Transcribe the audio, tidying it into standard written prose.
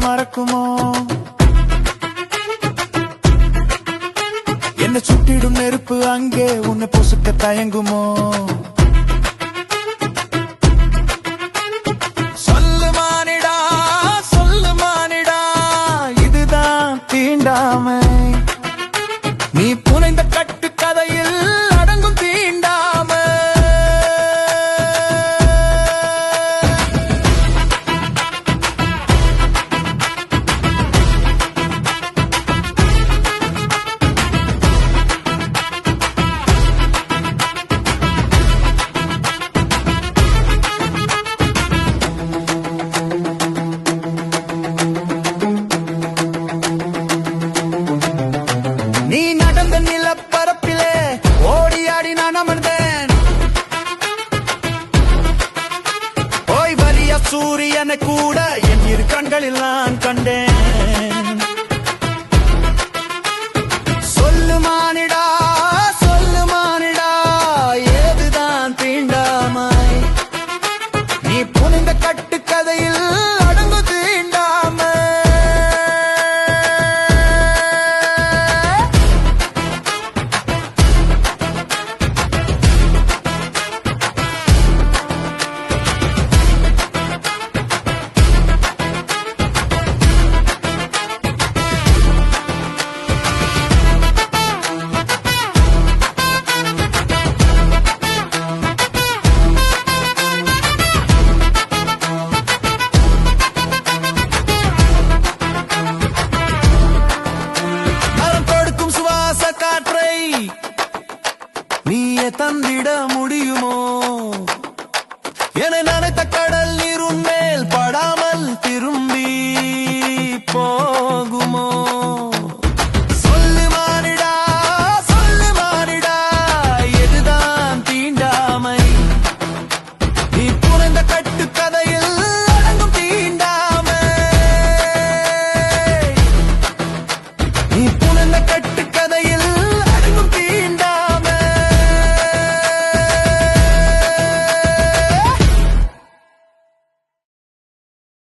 மறக்குமோ? என்ன சுட்டிடும் நெருப்பு அங்கே உன்னை பொசுக்க தயங்குமோ? சொல்லு மானிடா, சொல்லு மானிடா, இதுதான் தீண்டாமை. நீ புனைந்த கட்டு கதையில் அடங்கும் தீண்டாமை. நீ நடந்த நிலப்பரப்பிலே ஓடி ஆடி நான் அமர்ந்தேன். ஓய் வலிய சூரியனை கூட என் இரு கண்களில் நான் கண்டேன். சொல்லு மானிடா, சொல்லு மானிடா, ஏதுதான் தீண்டாமை? நீ புனிந்த கட்டு கதையில் அடங்கு தீண்டாமை. நீயே தந்திட முடியுமோ? என நினைத்த கடல்